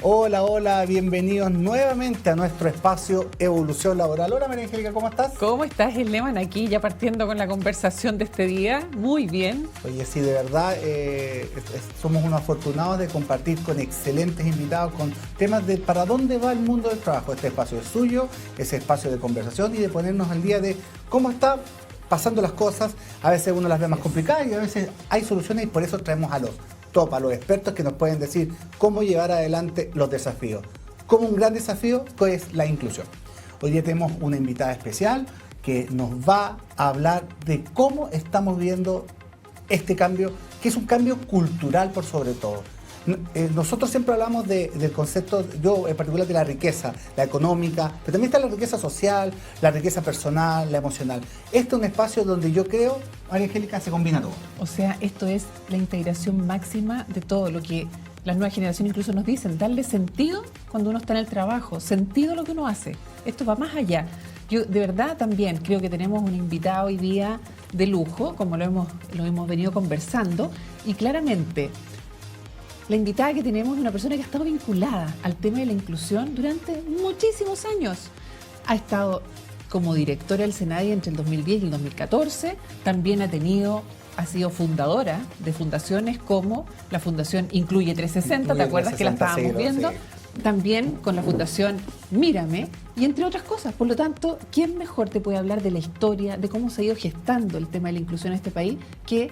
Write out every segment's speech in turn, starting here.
Hola, hola, bienvenidos nuevamente a nuestro espacio Evolución Laboral. Hola María Angélica, ¿cómo estás? ¿Cómo estás, Eleman? Aquí ya partiendo con la conversación de este día. Muy bien. Oye, sí, de verdad, somos unos afortunados de compartir con excelentes invitados, con temas de para dónde va el mundo del trabajo. Este espacio es suyo, ese espacio de conversación y de ponernos al día de cómo está pasando las cosas. A veces uno las ve más complicadas y a veces hay soluciones y por eso traemos a los los expertos que nos pueden decir cómo llevar adelante los desafíos. Como un gran desafío que es la inclusión. Hoy día tenemos una invitada especial que nos va a hablar de cómo estamos viendo este cambio, que es un cambio cultural por sobre todo. Nosotros siempre hablamos del concepto, yo en particular, de la riqueza, la económica, pero también está la riqueza social, la riqueza personal, la emocional. Este es un espacio donde yo creo, María Angélica, se combina todo. O sea, esto es la integración máxima de todo lo que las nuevas generaciones incluso nos dicen, darle sentido cuando uno está en el trabajo, sentido a lo que uno hace. Esto va más allá. Yo de verdad también creo que tenemos un invitado hoy día de lujo, como lo hemos venido conversando, y claramente la invitada que tenemos es una persona que ha estado vinculada al tema de la inclusión durante muchísimos años. Ha estado como directora del SENADI entre el 2010 y el 2014. También ha sido fundadora de fundaciones como la Fundación Incluye 360, ¿te acuerdas que la estábamos viendo? Sí. También con la Fundación Mírame y entre otras cosas. Por lo tanto, ¿quién mejor te puede hablar de la historia, de cómo se ha ido gestando el tema de la inclusión en este país que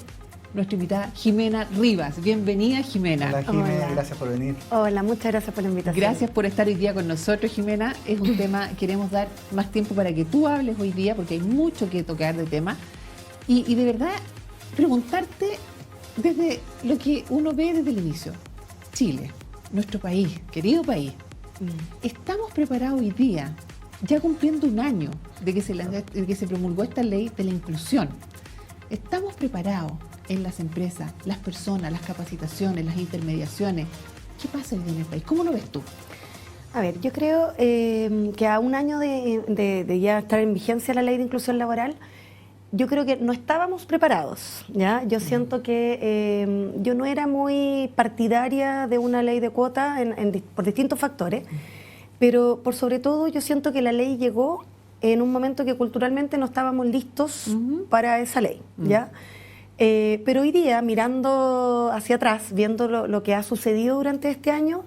nuestra invitada Jimena Rivas? Bienvenida, Jimena. Hola, Jimena, gracias por venir. Hola, muchas gracias por la invitación. Gracias por estar hoy día con nosotros, Jimena. Es un tema, queremos dar más tiempo para que tú hables hoy día, porque hay mucho que tocar de tema. Y de verdad, preguntarte desde lo que uno ve desde el inicio. Chile, nuestro país, querido país, ¿estamos preparados hoy día, ya cumpliendo un año de que se promulgó esta ley de la inclusión? ¿Estamos preparados en las empresas, las personas, las capacitaciones, las intermediaciones? ¿Qué pasa hoy en el país? ¿Cómo lo ves tú? A ver, yo creo que a un año de ya estar en vigencia la ley de inclusión laboral, yo creo que no estábamos preparados, ¿ya? Yo siento que yo no era muy partidaria de una ley de cuota por distintos factores, pero por sobre todo yo siento que la ley llegó en un momento que culturalmente no estábamos listos para esa ley, ¿ya? Pero hoy día, mirando hacia atrás, viendo lo que ha sucedido durante este año,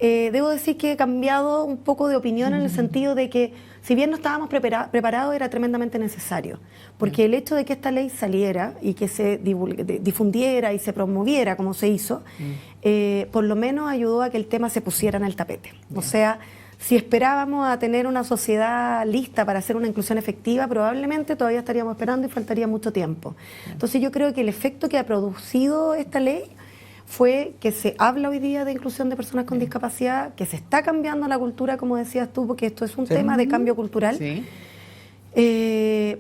debo decir que he cambiado un poco de opinión en el sentido de que, si bien no estábamos preparados, era tremendamente necesario. Porque el hecho de que esta ley saliera y que se difundiera y se promoviera como se hizo, por lo menos ayudó a que el tema se pusiera en el tapete. O sea, si esperábamos a tener una sociedad lista para hacer una inclusión efectiva, probablemente todavía estaríamos esperando y faltaría mucho tiempo. Entonces yo creo que el efecto que ha producido esta ley fue que se habla hoy día de inclusión de personas con discapacidad, que se está cambiando la cultura, como decías tú, porque esto es un tema de cambio cultural. Sí.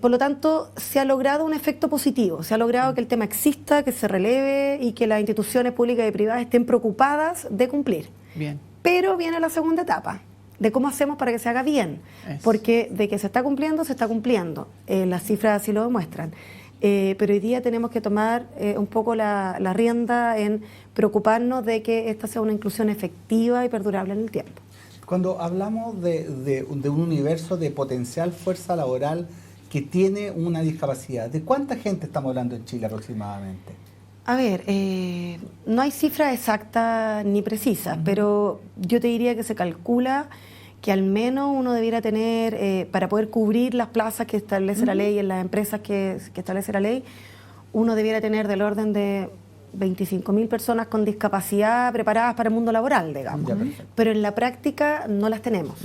Por lo tanto, se ha logrado un efecto positivo, se ha logrado que el tema exista, que se releve y que las instituciones públicas y privadas estén preocupadas de cumplir. Bien. Pero viene la segunda etapa, de cómo hacemos para que se haga bien, porque de que se está cumpliendo, se está cumpliendo. Las cifras así lo demuestran. Pero hoy día tenemos que tomar un poco la rienda en preocuparnos de que esta sea una inclusión efectiva y perdurable en el tiempo. Cuando hablamos de un universo de potencial fuerza laboral que tiene una discapacidad, ¿de cuánta gente estamos hablando en Chile aproximadamente? A ver, no hay cifras exactas ni precisas, pero yo te diría que se calcula que al menos uno debiera tener, para poder cubrir las plazas que establece la ley en las empresas que establece la ley, uno debiera tener del orden de 25.000 personas con discapacidad preparadas para el mundo laboral, digamos. Pero en la práctica no las tenemos,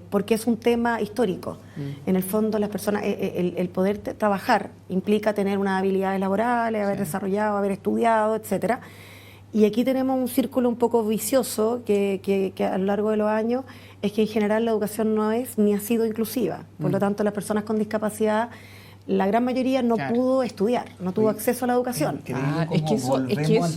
porque es un tema histórico. En el fondo, las personas, el poder trabajar implica tener unas habilidades laborales, haber desarrollado, haber estudiado, etcétera. Y aquí tenemos un círculo un poco vicioso que a lo largo de los años es que en general la educación no es ni ha sido inclusiva. Por lo tanto, las personas con discapacidad, la gran mayoría no pudo estudiar, no tuvo acceso a la educación. Es que eso, al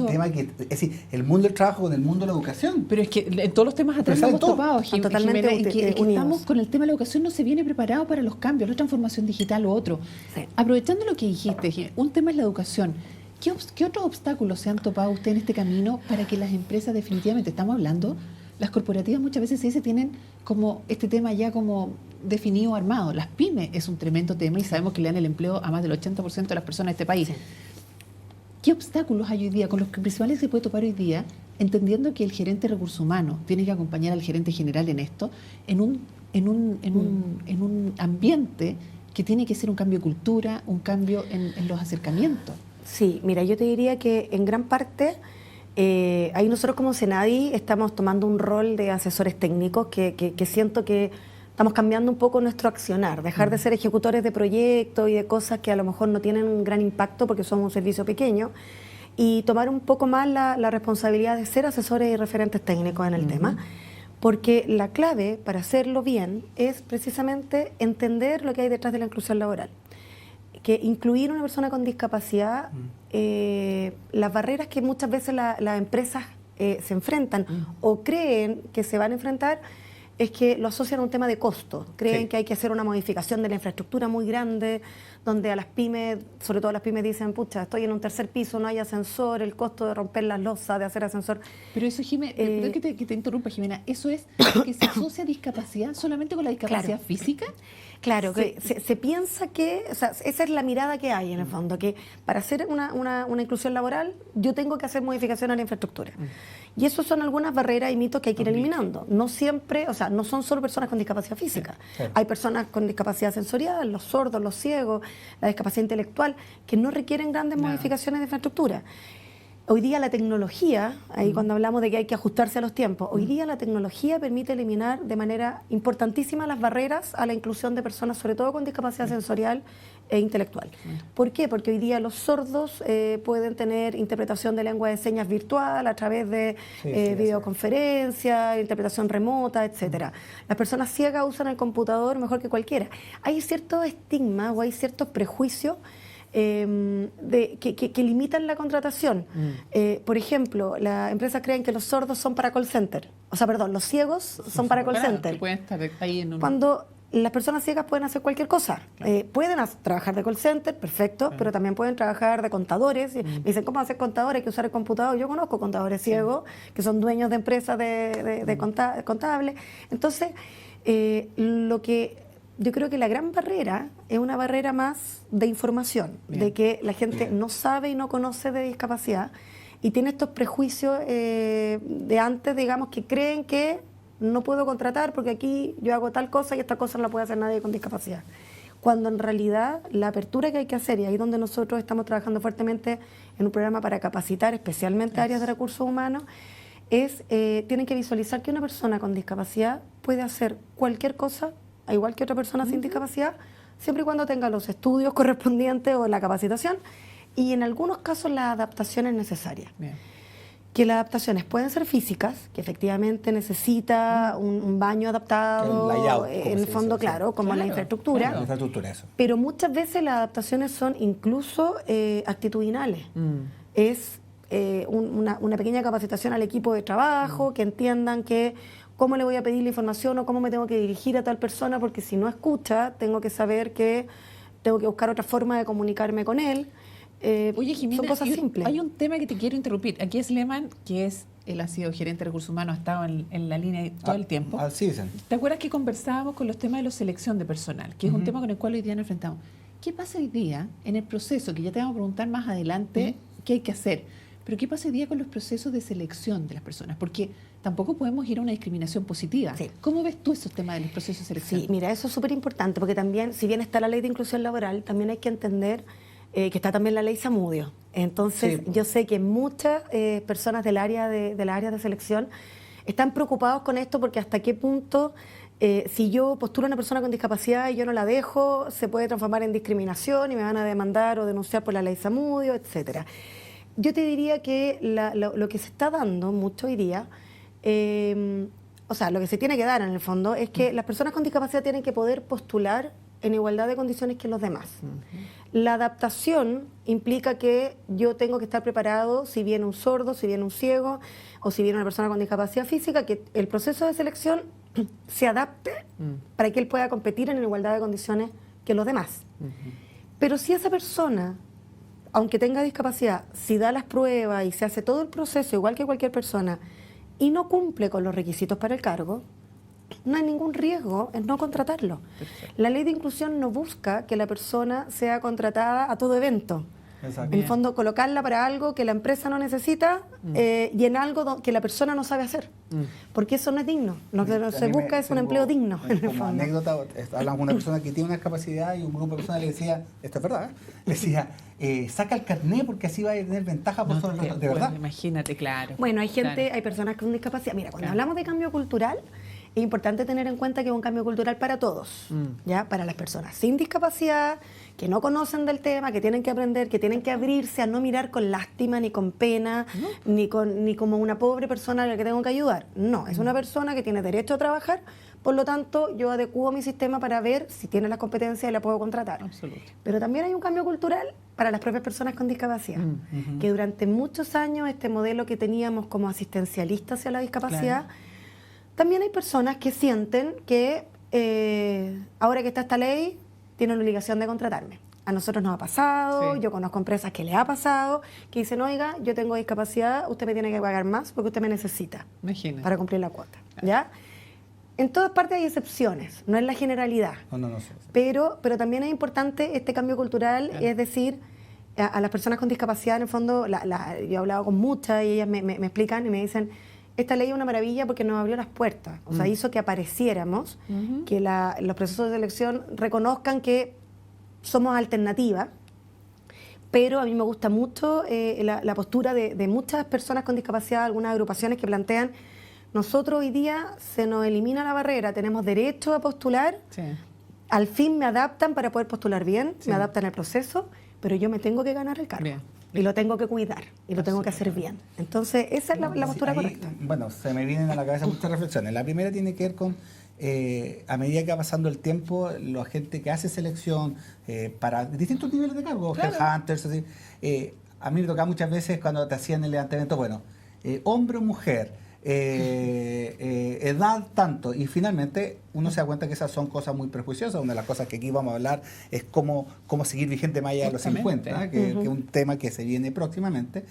tema es decir, el mundo del trabajo con el mundo de la educación. Pero es que en todos los temas atrás hemos topado, totalmente Jimena, que estamos con el tema de la educación, no se viene preparado para los cambios, la transformación digital o otro. Sí. Aprovechando lo que dijiste, Jimena, un tema es la educación. ¿Qué otros obstáculos se han topado usted en este camino para que las empresas definitivamente, estamos hablando las corporativas muchas veces se dice tienen como este tema ya como definido, armado. Las pymes es un tremendo tema y sabemos que le dan el empleo a más del 80% de las personas de este país. Sí. ¿Qué obstáculos hay hoy día con los que principales se puede topar hoy día, entendiendo que el gerente de recursos humanos tiene que acompañar al gerente general en esto, en un ambiente que tiene que ser un cambio de cultura, un cambio en los acercamientos? Sí, mira, yo te diría que en gran parte ahí nosotros como Senadi estamos tomando un rol de asesores técnicos que siento que estamos cambiando un poco nuestro accionar, dejar de ser ejecutores de proyectos y de cosas que a lo mejor no tienen un gran impacto porque somos un servicio pequeño, y tomar un poco más la responsabilidad de ser asesores y referentes técnicos en el tema, porque la clave para hacerlo bien es precisamente entender lo que hay detrás de la inclusión laboral. Que incluir a una persona con discapacidad, las barreras que muchas veces las empresas se enfrentan o creen que se van a enfrentar, es que lo asocian a un tema de costo. Creen que hay que hacer una modificación de la infraestructura muy grande, donde a las pymes, sobre todo las pymes, dicen, pucha, estoy en un tercer piso, no hay ascensor, el costo de romper las losas, de hacer ascensor. Pero eso, Jimena, perdón que te interrumpa, Jimena, ¿eso es que se asocia discapacidad solamente con la discapacidad física? Claro, que se piensa que, o sea, esa es la mirada que hay en el fondo, que para hacer una inclusión laboral yo tengo que hacer modificaciones a la infraestructura. Y eso son algunas barreras y mitos que hay que ir eliminando. No siempre, o sea, no son solo personas con discapacidad física. Hay personas con discapacidad sensorial, los sordos, los ciegos, la discapacidad intelectual, que no requieren grandes modificaciones de infraestructura. Hoy día la tecnología, ahí cuando hablamos de que hay que ajustarse a los tiempos, hoy día la tecnología permite eliminar de manera importantísima las barreras a la inclusión de personas, sobre todo con discapacidad sensorial e intelectual. ¿Por qué? Porque hoy día los sordos pueden tener interpretación de lengua de señas virtual a través de videoconferencia, interpretación remota, etcétera. Las personas ciegas usan el computador mejor que cualquiera. Hay ciertos estigmas o hay ciertos prejuicios que limitan la contratación. Por ejemplo, las empresas creen que los sordos son para call center. O sea, perdón, los ciegos son para call center. Pueden estar ahí en un... Cuando las personas ciegas pueden hacer cualquier cosa. Pueden trabajar de call center, perfecto, pero también pueden trabajar de contadores. Me dicen, ¿cómo hacer contadores? Hay que usar el computador. Yo conozco contadores ciegos que son dueños de empresas de contables. Entonces, lo que... Yo creo que la gran barrera es una barrera más de información, de que la gente no sabe y no conoce de discapacidad y tiene estos prejuicios de antes, digamos, que creen que no puedo contratar porque aquí yo hago tal cosa y esta cosa no la puede hacer nadie con discapacidad. Cuando en realidad la apertura que hay que hacer, y ahí donde nosotros estamos trabajando fuertemente en un programa para capacitar especialmente áreas de recursos humanos, es tienen que visualizar que una persona con discapacidad puede hacer cualquier cosa igual que otra persona sin discapacidad, siempre y cuando tenga los estudios correspondientes o la capacitación, y en algunos casos las adaptaciones necesarias. Que las adaptaciones pueden ser físicas, que efectivamente necesita un baño adaptado, el layout, en el fondo, claro, como la infraestructura, eso. pero muchas veces las adaptaciones son incluso actitudinales. Es una pequeña capacitación al equipo de trabajo, que entiendan que cómo le voy a pedir la información o cómo me tengo que dirigir a tal persona, porque si no escucha, tengo que saber que tengo que buscar otra forma de comunicarme con él. Oye, Jimena, son cosas simples. Hay un tema que te quiero interrumpir. Aquí es Lehmann, que él ha sido gerente de recursos humanos, ha estado en la línea todo el tiempo. Así dicen. ¿Te acuerdas que conversábamos con los temas de la selección de personal, que es un tema con el cual hoy día nos enfrentamos? ¿Qué pasa hoy día en el proceso, que ya te vamos a preguntar más adelante qué hay que hacer, pero qué pasa hoy día con los procesos de selección de las personas? Porque tampoco podemos ir a una discriminación positiva. Sí. ¿Cómo ves tú esos temas de los procesos de selección? Sí, mira, eso es súper importante, porque también, si bien está la ley de inclusión laboral, también hay que entender que está también la ley Zamudio. Entonces, yo sé que muchas personas del área de la área de selección están preocupados con esto, porque hasta qué punto, si yo postulo a una persona con discapacidad y yo no la dejo, se puede transformar en discriminación y me van a demandar o denunciar por la ley Zamudio, etcétera. Yo te diría que lo que se está dando mucho hoy día, o sea, lo que se tiene que dar en el fondo es que las personas con discapacidad tienen que poder postular en igualdad de condiciones que los demás. La adaptación implica que yo tengo que estar preparado, si viene un sordo, si viene un ciego o si viene una persona con discapacidad física, que el proceso de selección se adapte para que él pueda competir en igualdad de condiciones que los demás. Pero si esa persona, aunque tenga discapacidad, si da las pruebas y se hace todo el proceso igual que cualquier persona, y no cumple con los requisitos para el cargo, no hay ningún riesgo en no contratarlo. Perfecto. La ley de inclusión no busca que la persona sea contratada a todo evento. Exacto. En el fondo, colocarla para algo que la empresa no necesita y en algo que la persona no sabe hacer. Porque eso no es digno. Lo que se busca es un empleo digno. En el Como fondo. anécdota, hablamos con una persona que tiene una discapacidad y un grupo de personas le decía, esto es verdad, le decía, saca el carnet porque así va a tener ventaja por sobre los. De verdad. Bueno, imagínate, claro. Bueno, hay gente, Claro. hay personas con discapacidad. Mira, cuando Claro. hablamos de cambio cultural, es importante tener en cuenta que es un cambio cultural para todos, ¿ya? Para las personas sin discapacidad, que no conocen del tema, que tienen que aprender, que tienen que abrirse a no mirar con lástima, ni con pena, ni como una pobre persona a la que tengo que ayudar. No, es una persona que tiene derecho a trabajar, por lo tanto, yo adecuo mi sistema para ver si tiene las competencias y la puedo contratar. Absoluto. Pero también hay un cambio cultural para las propias personas con discapacidad, que durante muchos años este modelo que teníamos como asistencialista hacia la discapacidad, también hay personas que sienten que ahora que está esta ley, tienen la obligación de contratarme. A nosotros nos ha pasado, Sí. yo conozco empresas que les ha pasado, que dicen, oiga, yo tengo discapacidad, usted me tiene que pagar más porque usted me necesita Imagínate. para cumplir la cuota, ¿ya? En todas partes hay excepciones, no es la generalidad. No sé. Pero también es importante este cambio cultural, es decir, a las personas con discapacidad, en el fondo, yo he hablado con muchas y ellas me explican y me dicen, esta ley es una maravilla porque nos abrió las puertas, o sea, hizo que apareciéramos, que los procesos de selección reconozcan que somos alternativa, pero a mí me gusta mucho la postura de muchas personas con discapacidad, algunas agrupaciones que plantean, nosotros hoy día se nos elimina la barrera, tenemos derecho a postular, Sí. al fin me adaptan para poder postular bien, Sí. me adaptan al proceso, pero yo me tengo que ganar el cargo. Bien. Y lo tengo que cuidar, y lo tengo que hacer bien. Entonces, esa es la postura Ahí, correcta. Bueno, se me vienen a la cabeza muchas reflexiones. La primera tiene que ver con, a medida que va pasando el tiempo, la gente que hace selección para distintos niveles de cargo, Claro. headhunters, así, a mí me tocaba muchas veces cuando te hacían el levantamiento, bueno, hombre o mujer, edad tanto, y finalmente uno se da cuenta que esas son cosas muy prejuiciosas. Una de las cosas que aquí vamos a hablar es cómo seguir vigente más allá de los Justamente. 50, que es un tema que se viene próximamente.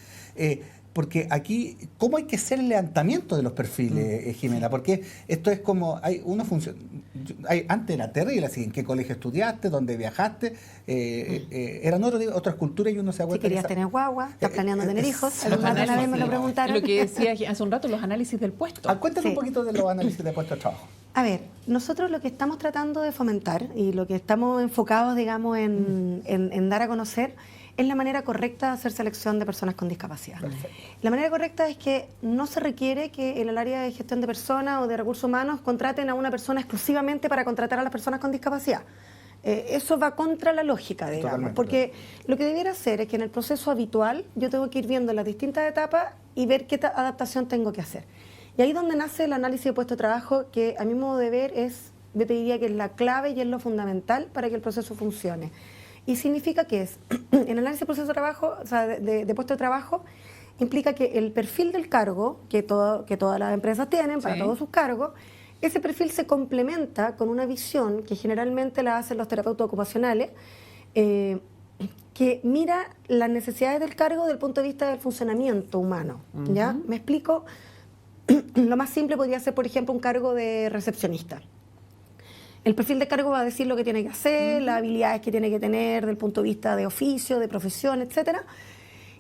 Porque aquí, ¿cómo hay que hacer el levantamiento de los perfiles, Jimena? Porque esto es como, antes era terrible, así, ¿en qué colegio estudiaste? ¿Dónde viajaste? Eran otras culturas y uno se da Si cuenta querías que tener guagua, estás planeando tener hijos, los alguna vez me lo análisis, preguntaron. Lo que decía hace un rato, los análisis del puesto. Cuéntanos Sí. un poquito de los análisis de puesto de trabajo. A ver, nosotros lo que estamos tratando de fomentar y lo que estamos enfocados, digamos, en dar a conocer es la manera correcta de hacer selección de personas con discapacidad. Perfecto. La manera correcta es que no se requiere que en el área de gestión de personas o de recursos humanos contraten a una persona exclusivamente para contratar a las personas con discapacidad. Eso va contra la lógica, digamos, Totalmente. porque lo que debiera hacer es que en el proceso habitual yo tengo que ir viendo las distintas etapas y ver qué adaptación tengo que hacer. Y ahí es donde nace el análisis de puesto de trabajo, que a mi modo de ver yo te diría que es la clave y es lo fundamental para que el proceso funcione. Y significa que en el análisis de proceso de trabajo, o sea, de puesto de trabajo, implica que el perfil del cargo, que todas las empresas tienen para Sí. todos sus cargos, ese perfil se complementa con una visión que generalmente la hacen los terapeutas ocupacionales, que mira las necesidades del cargo desde el punto de vista del funcionamiento humano. ¿Ya? ¿Me explico? Lo más simple podría ser, por ejemplo, un cargo de recepcionista. El perfil de cargo va a decir lo que tiene que hacer, las habilidades que tiene que tener desde el punto de vista de oficio, de profesión, etcétera.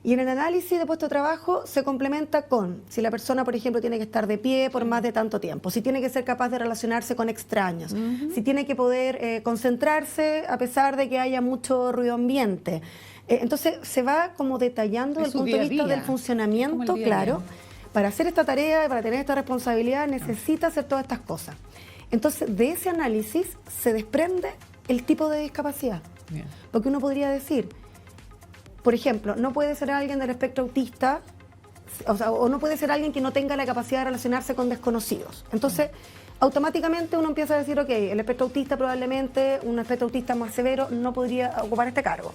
Y en el análisis de puesto de trabajo se complementa con si la persona, por ejemplo, tiene que estar de pie por más de tanto tiempo, si tiene que ser capaz de relacionarse con extraños, si tiene que poder concentrarse a pesar de que haya mucho ruido ambiente. Entonces se va como detallando Es desde su el punto de día a vista día. del funcionamiento, Es como el día a día. claro. Para hacer esta tarea, para tener esta responsabilidad, necesita hacer todas estas cosas. Entonces, de ese análisis se desprende el tipo de discapacidad. Bien. Porque uno podría decir, por ejemplo, no puede ser alguien del espectro autista, o no puede ser alguien que no tenga la capacidad de relacionarse con desconocidos. Entonces, automáticamente uno empieza a decir, ok, el espectro autista probablemente, un espectro autista más severo, no podría ocupar este cargo.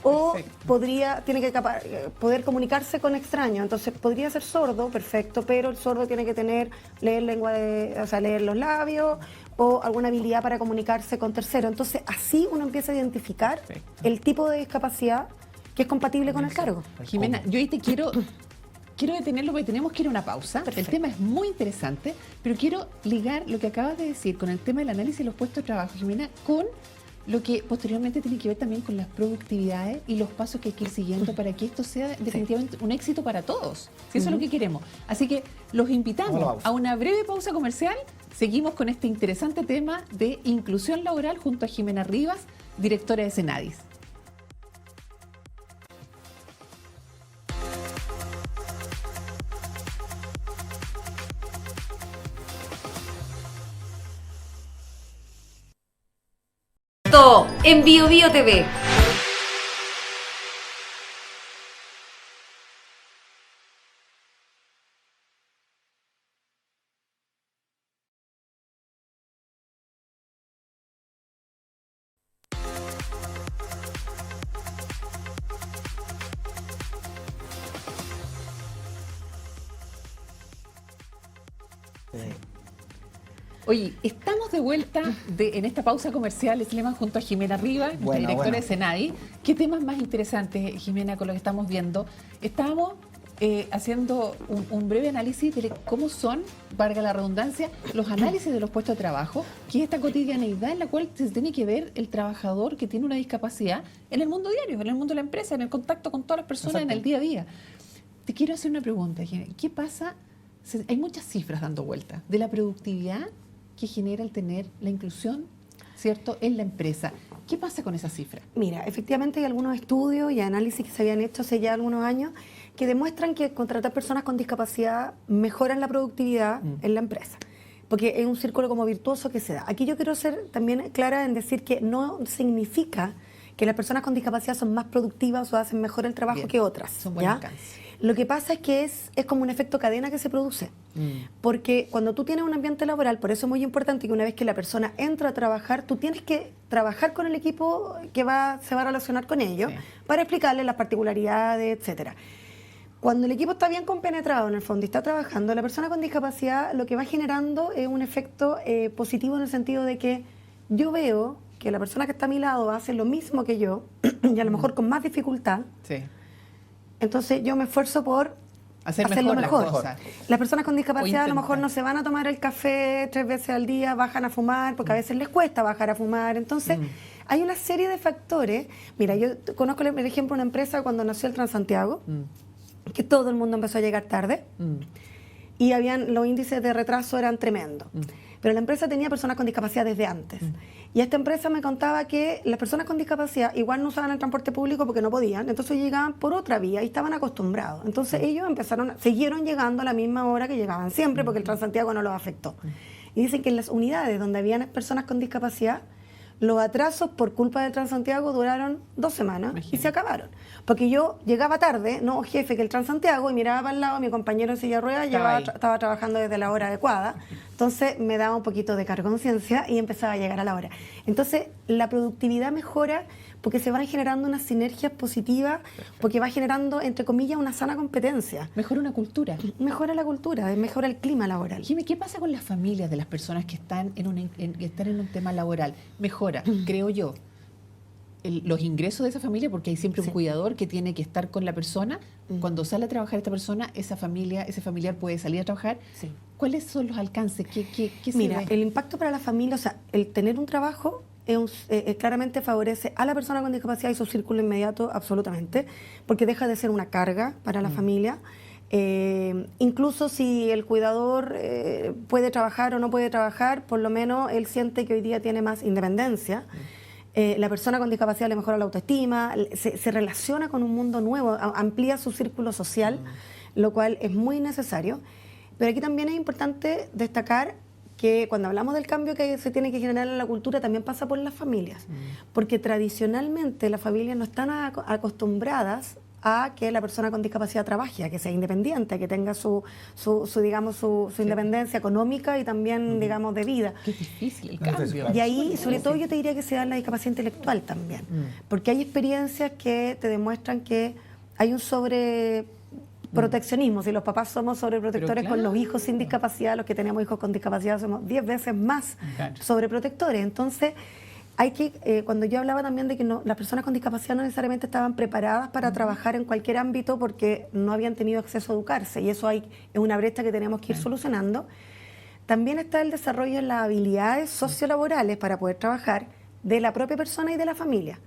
O Perfecto. tiene que poder comunicarse con extraños. Entonces, podría ser sordo, perfecto, pero el sordo tiene que leer leer los labios o alguna habilidad para comunicarse con terceros. Entonces, así uno empieza a identificar Perfecto. el tipo de discapacidad que es compatible con el cargo. Jimena, yo ahí te quiero quiero detenerlo porque tenemos que ir a una pausa. Perfecto. El tema es muy interesante, pero quiero ligar lo que acabas de decir con el tema del análisis de los puestos de trabajo, Jimena, con lo que posteriormente tiene que ver también con las productividades y los pasos que hay que ir siguiendo para que esto sea definitivamente un éxito para todos. Si eso es lo que queremos. Así que los invitamos a una breve pausa comercial. Seguimos con este interesante tema de inclusión laboral junto a Jimena Rivas, directora de Senadis. En Bio Bio TV. Oye, estamos de vuelta en esta pausa comercial, Sleman, junto a Jimena Rivas, nuestra directora de Senadi. ¿Qué temas más interesantes, Jimena, con lo que estamos viendo? Estábamos haciendo un breve análisis de cómo son, valga la redundancia, los análisis de los puestos de trabajo, que es esta cotidianeidad en la cual se tiene que ver el trabajador que tiene una discapacidad en el mundo diario, en el mundo de la empresa, en el contacto con todas las personas. Exacto. En el día a día. Te quiero hacer una pregunta, Jimena. ¿Qué pasa? Hay muchas cifras dando vueltas de la productividad que genera el tener la inclusión, ¿cierto?, en la empresa. ¿Qué pasa con esa cifra? Mira, efectivamente hay algunos estudios y análisis que se habían hecho hace ya algunos años que demuestran que contratar personas con discapacidad mejoran la productividad en la empresa, porque es un círculo como virtuoso que se da. Aquí yo quiero ser también clara en decir que no significa que las personas con discapacidad son más productivas o hacen mejor el trabajo que otras. Son buen alcance. Lo que pasa es que es como un efecto cadena que se produce, porque cuando tú tienes un ambiente laboral, por eso es muy importante que una vez que la persona entra a trabajar, tú tienes que trabajar con el equipo que se va a relacionar con ellos para explicarle las particularidades, etcétera. Cuando el equipo está bien compenetrado en el fondo y está trabajando, la persona con discapacidad lo que va generando es un efecto positivo en el sentido de que yo veo que la persona que está a mi lado hace lo mismo que yo y a lo mejor con más dificultad. Sí. Entonces yo me esfuerzo por hacerlo mejor. Las personas con discapacidad a lo mejor no se van a tomar el café 3 veces al día, bajan a fumar, porque a veces les cuesta bajar a fumar. Entonces hay una serie de factores. Mira, yo conozco, por ejemplo, una empresa cuando nació el Transantiago, que todo el mundo empezó a llegar tarde y los índices de retraso eran tremendos. Pero la empresa tenía personas con discapacidad desde antes. Y esta empresa me contaba que las personas con discapacidad igual no usaban el transporte público porque no podían, entonces llegaban por otra vía y estaban acostumbrados. Entonces ellos siguieron llegando a la misma hora que llegaban siempre porque el Transantiago no los afectó. Y dicen que en las unidades donde habían personas con discapacidad, los atrasos por culpa del Transantiago duraron 2 semanas y se acabaron. Porque yo llegaba tarde, no jefe, que el Transantiago, y miraba para el lado, mi compañero en silla de ruedas estaba trabajando desde la hora adecuada. Entonces me daba un poquito de cargo de conciencia y empezaba a llegar a la hora. Entonces la productividad mejora porque se van generando unas sinergias positivas, porque va generando, entre comillas, una sana competencia. Mejora una cultura. Mejora la cultura, mejora el clima laboral. Jimmy, ¿qué pasa con las familias de las personas que están en un tema laboral? Mejora, creo yo, los ingresos de esa familia, porque hay siempre un cuidador que tiene que estar con la persona. Cuando sale a trabajar esta persona, ese familiar puede salir a trabajar. ¿Cuáles son los alcances? ¿Qué Mira, se ve? el impacto para la familia, o sea, el tener un trabajo claramente favorece a la persona con discapacidad y su círculo inmediato absolutamente, porque deja de ser una carga para la familia. Incluso si el cuidador puede trabajar o no puede trabajar, por lo menos él siente que hoy día tiene más independencia. La persona con discapacidad le mejora la autoestima, se relaciona con un mundo nuevo, amplía su círculo social, lo cual es muy necesario. Pero aquí también es importante destacar que cuando hablamos del cambio que se tiene que generar en la cultura, también pasa por las familias, porque tradicionalmente las familias no están acostumbradas a que la persona con discapacidad trabaje, a que sea independiente, a que tenga su independencia económica y también, digamos, de vida. Qué difícil el cambio. Y ahí, sobre todo, yo te diría que se da la discapacidad intelectual también, porque hay experiencias que te demuestran que hay un proteccionismo. Si los papás somos sobreprotectores con los hijos sin discapacidad, los que tenemos hijos con discapacidad somos 10 veces más sobreprotectores. Entonces, Cuando yo hablaba también de que las personas con discapacidad no necesariamente estaban preparadas para trabajar en cualquier ámbito porque no habían tenido acceso a educarse, y eso es una brecha que tenemos que ir solucionando. También está el desarrollo de las habilidades sociolaborales para poder trabajar de la propia persona y de la familia.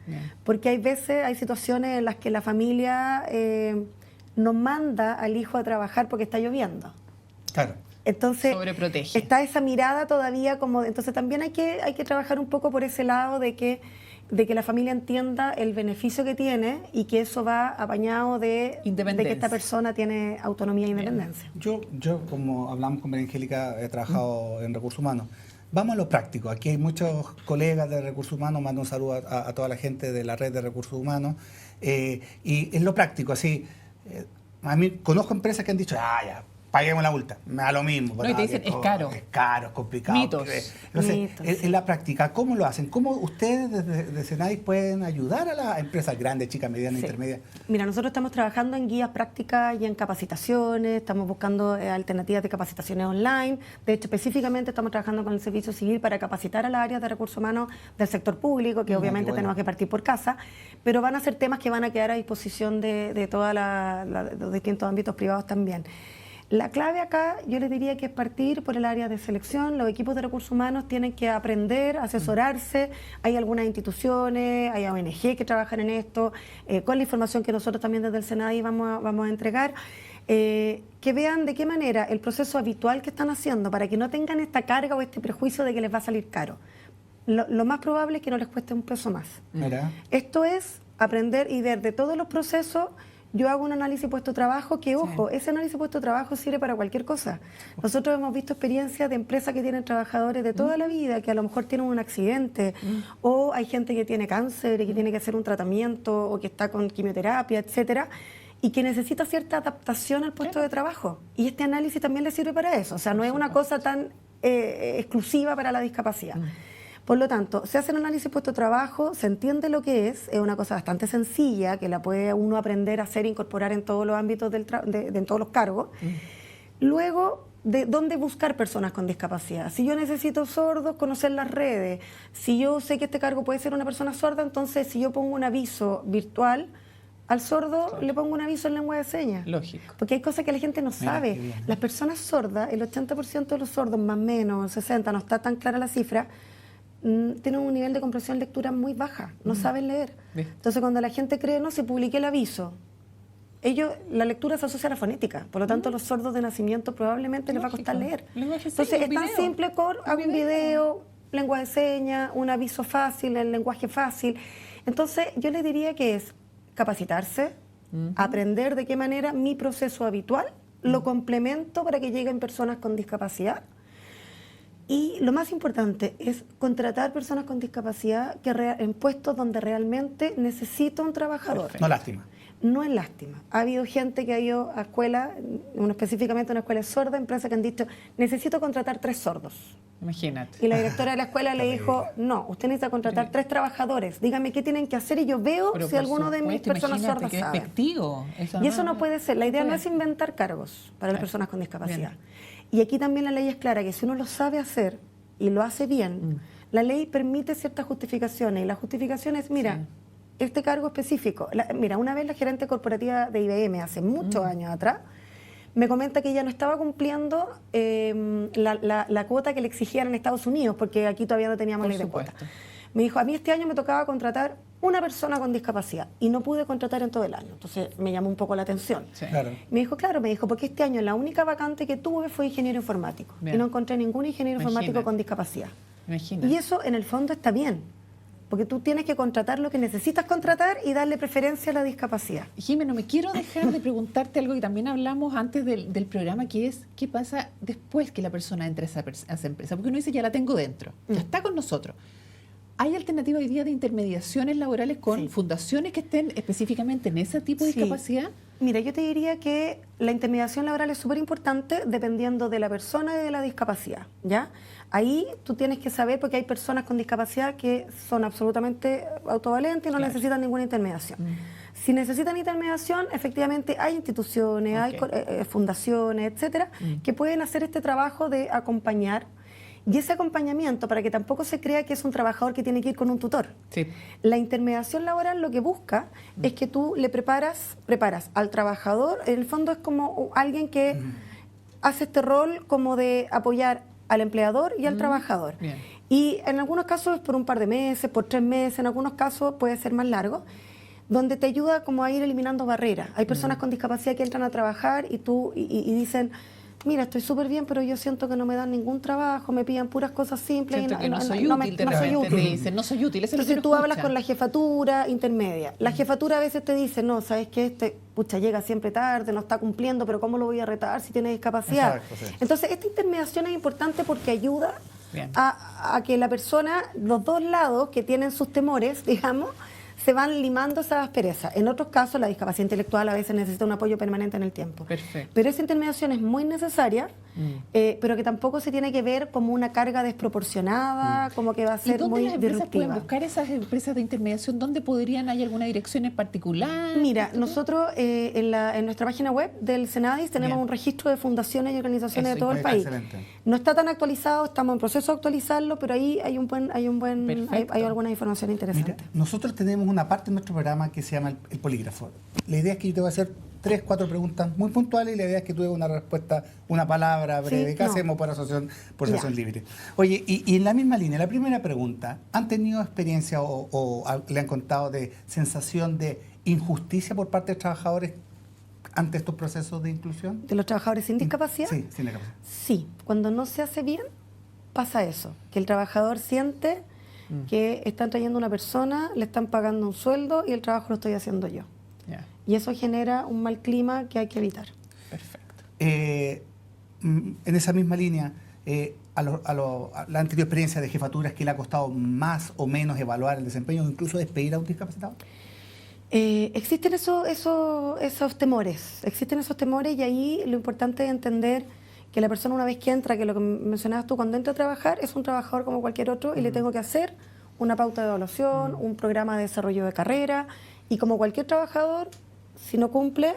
Porque hay situaciones en las que la familia no manda al hijo a trabajar porque está lloviendo. Claro. Entonces, sobreprotege. Está esa mirada todavía como... Entonces también hay que trabajar un poco por ese lado de que la familia entienda el beneficio que tiene y que eso va apañado de que esta persona tiene autonomía e independencia. Yo, como hablamos con María Angélica, he trabajado en recursos humanos. Vamos a lo práctico. Aquí hay muchos colegas de recursos humanos, mando un saludo a toda la gente de la red de recursos humanos. Y en lo práctico, así, a mí conozco empresas que han dicho, ya, paguemos la multa, me da lo mismo. No, y te dicen, es caro. Es caro, es complicado. Mitos. Entonces, en la práctica, ¿cómo lo hacen? ¿Cómo ustedes desde Senadis pueden ayudar a las empresas grandes, chicas, medianas, intermedias? Mira, nosotros estamos trabajando en guías prácticas y en capacitaciones, estamos buscando alternativas de capacitaciones online. De hecho, específicamente estamos trabajando con el Servicio Civil para capacitar a las áreas de recursos humanos del sector público, que obviamente tenemos que partir por casa, pero van a ser temas que van a quedar a disposición de todos los distintos ámbitos privados también. La clave acá, yo les diría que es partir por el área de selección. Los equipos de recursos humanos tienen que aprender, asesorarse. Hay algunas instituciones, hay ONG que trabajan en esto, con la información que nosotros también desde el Senadi vamos a entregar, que vean de qué manera el proceso habitual que están haciendo para que no tengan esta carga o este prejuicio de que les va a salir caro. Lo más probable es que no les cueste un peso más. Mira. Esto es aprender y ver de todos los procesos. Yo hago un análisis puesto-trabajo que, ojo, ese análisis puesto-trabajo sirve para cualquier cosa. Nosotros hemos visto experiencias de empresas que tienen trabajadores de toda la vida, que a lo mejor tienen un accidente, o hay gente que tiene cáncer y que tiene que hacer un tratamiento, o que está con quimioterapia, etcétera, y que necesita cierta adaptación al puesto de trabajo. Y este análisis también le sirve para eso. O sea, no es una cosa tan exclusiva para la discapacidad. Por lo tanto, se hace un análisis puesto de trabajo, se entiende lo que es una cosa bastante sencilla, que la puede uno aprender a hacer e incorporar en todos los ámbitos, en todos los cargos. Luego, de dónde buscar personas con discapacidad. Si yo necesito sordos, conocer las redes. Si yo sé que este cargo puede ser una persona sorda, entonces si yo pongo un aviso virtual, al sordo le pongo un aviso en lengua de señas. Lógico. Porque hay cosas que la gente no sabe. Las personas sordas, el 80% de los sordos, más o menos, el 60%, no está tan clara la cifra, tienen un nivel de comprensión lectura muy baja, no saben leer. Entonces cuando la gente cree, no, se publique el aviso, la lectura se asocia a la fonética, por lo tanto los sordos de nacimiento probablemente les va a costar leer. Entonces es tan simple con un video, lengua de señas, un aviso fácil, el lenguaje fácil. Entonces yo les diría que es capacitarse, aprender de qué manera mi proceso habitual lo complemento para que lleguen personas con discapacidad. Y lo más importante es contratar personas con discapacidad en puestos donde realmente necesita un trabajador. No lástima. No es lástima. Ha habido gente que ha ido a escuelas, específicamente a una escuela sorda, empresas que han dicho, necesito contratar 3 sordos. Imagínate. Y la directora de la escuela le dijo, no, usted necesita contratar 3 trabajadores. Dígame qué tienen que hacer y yo veo si alguno de mis personas sordas sabe. Y eso no puede ser. La idea no es inventar cargos para las personas con discapacidad. Y aquí también la ley es clara, que si uno lo sabe hacer y lo hace bien, la ley permite ciertas justificaciones. Y la justificación es, mira, este cargo específico. Mira, una vez la gerente corporativa de IBM, hace muchos años atrás, me comenta que ella no estaba cumpliendo la cuota que le exigían en Estados Unidos, porque aquí todavía no teníamos ley de cuota. Me dijo, a mí este año me tocaba contratar una persona con discapacidad y no pude contratar en todo el año. Entonces me llamó un poco la atención. Sí. Claro. Me dijo, porque este año la única vacante que tuve fue ingeniero informático. Y no encontré ningún ingeniero informático con discapacidad. Y eso en el fondo está bien, porque tú tienes que contratar lo que necesitas contratar y darle preferencia a la discapacidad. Jimena, no me quiero dejar de preguntarte algo que también hablamos antes del programa, que es qué pasa después que la persona entra a esa empresa. Porque uno dice, ya la tengo dentro, ya está con nosotros. ¿Hay alternativa hoy día de intermediaciones laborales con fundaciones que estén específicamente en ese tipo de discapacidad? Mira, yo te diría que la intermediación laboral es súper importante dependiendo de la persona y de la discapacidad, ¿ya? Ahí tú tienes que saber, porque hay personas con discapacidad que son absolutamente autovalentes y no necesitan ninguna intermediación. Si necesitan intermediación, efectivamente hay instituciones, hay fundaciones, etcétera, que pueden hacer este trabajo de acompañar. Y ese acompañamiento, para que tampoco se crea que es un trabajador que tiene que ir con un tutor. Sí. La intermediación laboral lo que busca es que tú le preparas al trabajador, en el fondo es como alguien que hace este rol como de apoyar al empleador y al trabajador. Bien. Y en algunos casos por un par de meses, por 3 meses, en algunos casos puede ser más largo, donde te ayuda como a ir eliminando barreras. Hay personas con discapacidad que entran a trabajar y dicen, mira, estoy súper bien, pero yo siento que no me dan ningún trabajo, me piden puras cosas simples. Siento que no soy no útil, de no soy repente útil. te dicen, no soy útil. Eso es lo que Entonces uno tú hablas escucha. con la jefatura intermedia. La jefatura a veces te dice, no, ¿sabes qué? Pucha, llega siempre tarde, no está cumpliendo, pero ¿cómo lo voy a retar si tiene discapacidad? Exacto, sí. Entonces, esta intermediación es importante porque ayuda Bien. a que la persona, los dos lados que tienen sus temores, digamos, se van limando esas asperezas. En otros casos, la discapacidad intelectual a veces necesita un apoyo permanente en el tiempo. Perfecto. Pero esa intermediación es muy necesaria, pero que tampoco se tiene que ver como una carga desproporcionada, como que va a ¿Y ser dónde muy las empresas pueden disruptiva. buscar esas empresas de intermediación? ¿Dónde podrían, hay alguna dirección en particular? Mira, nosotros en nuestra página web del Senadis tenemos Bien. un registro de fundaciones y organizaciones Eso, de todo el país. excelente. No está tan actualizado, estamos en proceso de actualizarlo, pero ahí hay Perfecto. hay alguna información interesante. Mira, nosotros tenemos una parte de nuestro programa que se llama el polígrafo. La idea es que yo te voy a hacer 3, 4 preguntas muy puntuales y la idea es que tú des una respuesta, una palabra breve. Sí, ¿Qué no. hacemos por asociación Ya. libre? Oye, y en la misma línea, la primera pregunta, ¿han tenido experiencia o le han contado de sensación de injusticia por parte de trabajadores ante estos procesos de inclusión? ¿De los trabajadores sin discapacidad? Sí, sin discapacidad. Sí, cuando no se hace bien, pasa eso, que el trabajador siente que están trayendo una persona, le están pagando un sueldo y el trabajo lo estoy haciendo yo. Ya, Y eso genera un mal clima que hay que evitar. perfecto. En esa misma línea, a la anterior experiencia de jefaturas que le ha costado más o menos evaluar el desempeño o incluso despedir a un discapacitado. Existen esos temores, y ahí lo importante es entender que la persona una vez que entra, que lo que mencionabas tú, cuando entra a trabajar, es un trabajador como cualquier otro y le tengo que hacer una pauta de evaluación, un programa de desarrollo de carrera y como cualquier trabajador, si no cumple,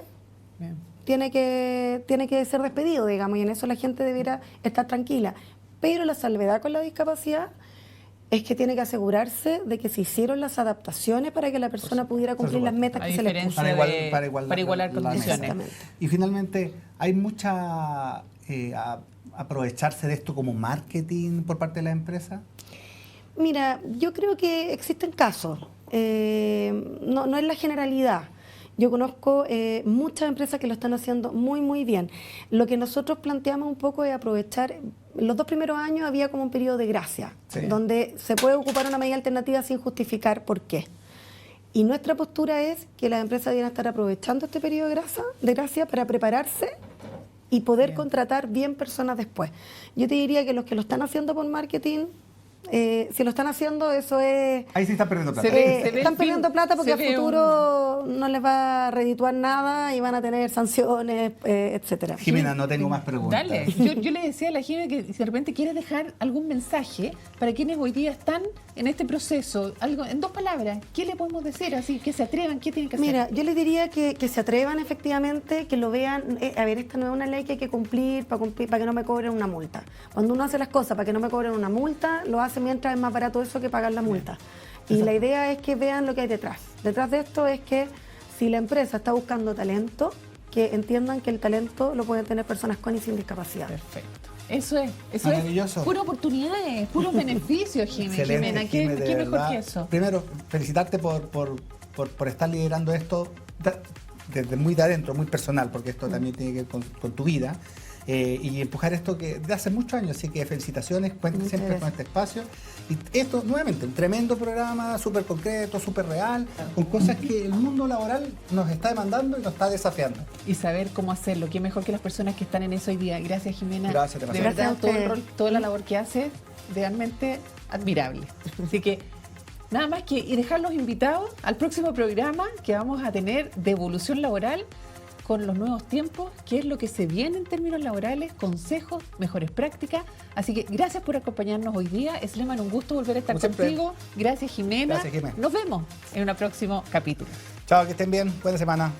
Bien. tiene que ser despedido, digamos, y en eso la gente debiera estar tranquila. Pero la salvedad con la discapacidad es que tiene que asegurarse de que se hicieron las adaptaciones para que la persona pudiera cumplir las metas A que se le diferencia puso. Para igualar condiciones. meta. Exactamente. Y finalmente, ¿hay mucha aprovecharse de esto como marketing por parte de la empresa? Mira, yo creo que existen casos, no es la generalidad. Yo conozco muchas empresas que lo están haciendo muy, muy bien. Lo que nosotros planteamos un poco es aprovechar, los 2 primeros años había como un periodo de gracia, Sí. donde se puede ocupar una medida alternativa sin justificar por qué. Y nuestra postura es que las empresas deben estar aprovechando este periodo de gracia para prepararse y poder Bien. contratar bien personas después. Yo te diría que los que lo están haciendo por marketing, si lo están haciendo, eso es... Ahí sí están perdiendo plata. Se ve el están fin, perdiendo plata porque se a ve futuro no les va a redituar nada y van a tener sanciones, etcétera. Jimena, no tengo más preguntas. Dale, yo le decía a la Jimena que si de repente quieres dejar algún mensaje para quienes hoy día están en este proceso, algo en 2 palabras, ¿qué le podemos decir? Así, que se atrevan, ¿qué tienen que hacer? Mira, yo les diría que se atrevan efectivamente, que lo vean. A ver, esta no es una ley que hay que cumplir para que no me cobren una multa. Cuando uno hace las cosas para que no me cobren una multa, lo hace mientras es más barato eso que pagar la multa. Y la idea es que vean lo que hay detrás. Detrás de esto es que si la empresa está buscando talento, que entiendan que el talento lo pueden tener personas con y sin discapacidad. Perfecto. Eso es Maravilloso. pura oportunidades, puros beneficios, Jimena. ¿Qué de mejor verdad. que eso? Primero, felicitarte por estar liderando esto desde muy de adentro, muy personal, porque esto también tiene que ver con tu vida. Y empujar esto que de hace muchos años, así que felicitaciones, cuenten Muchas siempre gracias. con este espacio. Y esto, nuevamente, un tremendo programa, súper concreto, súper real, con cosas que el mundo laboral nos está demandando y nos está desafiando. Y saber cómo hacerlo. Qué mejor que las personas que están en eso hoy día. Gracias, Jimena. Gracias, de demasiado. verdad, Gracias a todo el ustedes. rol, toda la labor que haces, realmente admirable. Así que nada más que y dejar los invitados al próximo programa que vamos a tener de evolución laboral con los nuevos tiempos, qué es lo que se viene en términos laborales, consejos, mejores prácticas. Así que gracias por acompañarnos hoy día. Sleman, un gusto volver a estar Como siempre. contigo. Gracias, Jimena. Gracias, Jimena. Nos vemos en un próximo capítulo. Chao, que estén bien. Buena semana.